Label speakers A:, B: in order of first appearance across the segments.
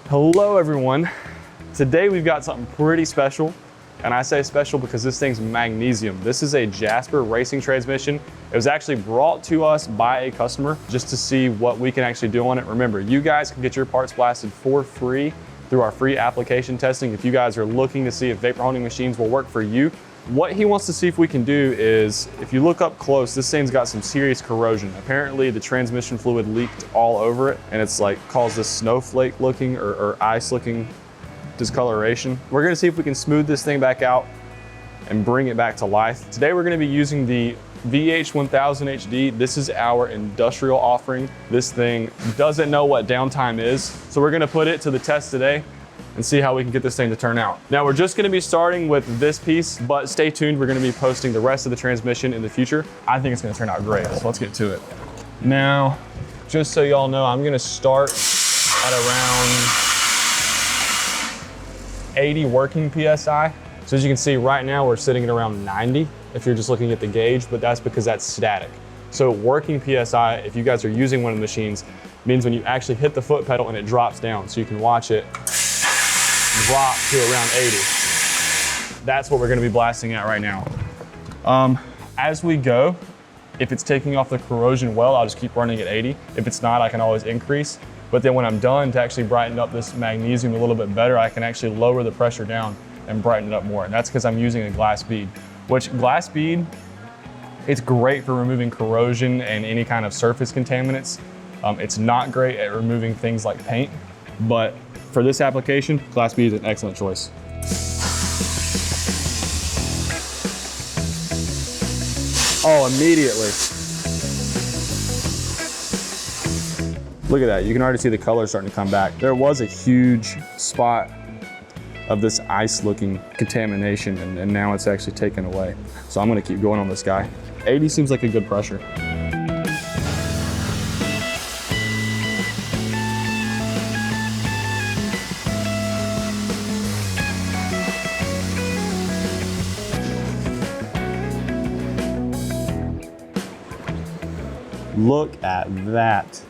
A: Hello everyone. Today we've got something pretty special, and I say special because this thing's magnesium. This is a Jasper Racing Transmission. It was actually brought to us by a customer just to see what we can actually do on it. Remember, you guys can get your parts blasted for free through our free application testing. If you guys are looking to see if vapor honing machines will work for you, what he wants to see if we can do is, if you look up close, this thing's got some serious corrosion. Apparently the transmission fluid leaked all over it, and it's like caused this snowflake looking or ice looking discoloration. We're gonna see if we can smooth this thing back out and bring it back to life. Today we're gonna be using the VH1000 HD. This is our industrial offering. This thing doesn't know what downtime is, so we're gonna put it to the test today and see how we can get this thing to turn out. Now we're just gonna be starting with this piece, but stay tuned. We're gonna be posting the rest of the transmission in the future. I think it's gonna turn out great, so let's get to it. Now, just so y'all know, I'm gonna start at around 80 working PSI. So as you can see right now, we're sitting at around 90 if you're just looking at the gauge, but that's because that's static. So working PSI, if you guys are using one of the machines, means when you actually hit the foot pedal and it drops down. So you can watch it drop to around 80. That's what we're gonna be blasting at right now. As we go, if it's taking off the corrosion well, I'll just keep running at 80. If it's not, I can always increase. But then when I'm done, to actually brighten up this magnesium a little bit better, I can actually lower the pressure down and brighten it up more. And that's because I'm using a glass bead, which glass bead, it's great for removing corrosion and any kind of surface contaminants. It's not great at removing things like paint, but for this application, glass bead is an excellent choice. Oh, immediately. Look at that, you can already see the color starting to come back. There was a huge spot of this ice looking contamination, and now it's actually taken away. So I'm gonna keep going on this guy. 80 seems like a good pressure. Look at that.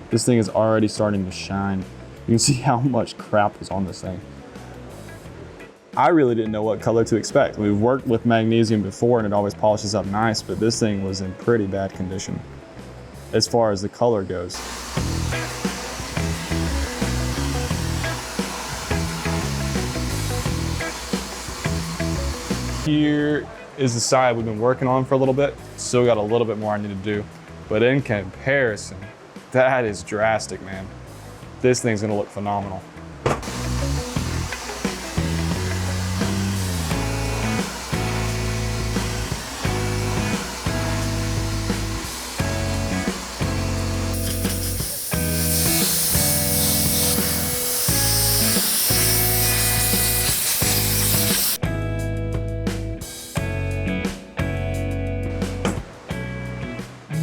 A: This thing is already starting to shine. You can see how much crap is on this thing. I really didn't know what color to expect. We've worked with magnesium before and it always polishes up nice, but this thing was in pretty bad condition as far as the color goes. Here is the side we've been working on for a little bit. Still got a little bit more I need to do, but in comparison, that is drastic, man. This thing's gonna look phenomenal.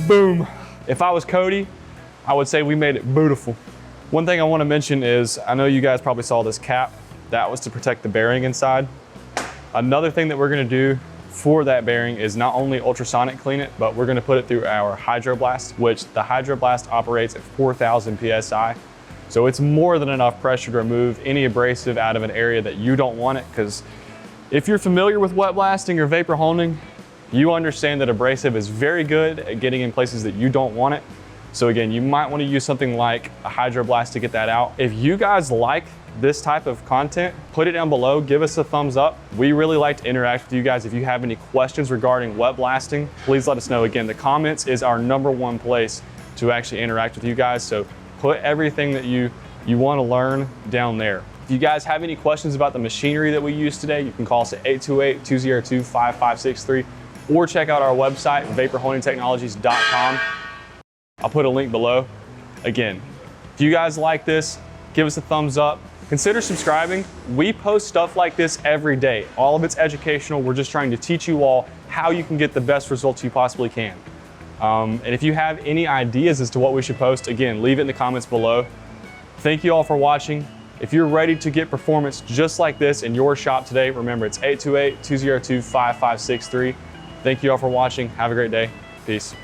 A: Boom. If I was Cody, I would say we made it beautiful. One thing I want to mention is, I know you guys probably saw this cap. That was to protect the bearing inside. Another thing that we're going to do for that bearing is not only ultrasonic clean it, but we're going to put it through our hydroblast, which the hydroblast operates at 4,000 PSI. So it's more than enough pressure to remove any abrasive out of an area that you don't want it, because if you're familiar with wet blasting or vapor honing, you understand that abrasive is very good at getting in places that you don't want it. So again, you might want to use something like a hydroblast to get that out. If you guys like this type of content, put it down below, give us a thumbs up. We really like to interact with you guys. If you have any questions regarding wet blasting, please let us know. Again, the comments is our #1 place to actually interact with you guys. So put everything that you want to learn down there. If you guys have any questions about the machinery that we used today, you can call us at 828-202-5563 or check out our website, vaporhoningtechnologies.com. I'll put a link below. Again, if you guys like this, give us a thumbs up. Consider subscribing. We post stuff like this every day. All of it's educational. We're just trying to teach you all how you can get the best results you possibly can. And if you have any ideas as to what we should post, again, leave it in the comments below. Thank you all for watching. If you're ready to get performance just like this in your shop today, remember it's 828-202-5563. Thank you all for watching. Have a great day. Peace.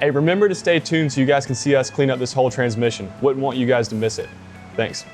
A: Hey, remember to stay tuned so you guys can see us clean up this whole transmission. Wouldn't want you guys to miss it. Thanks.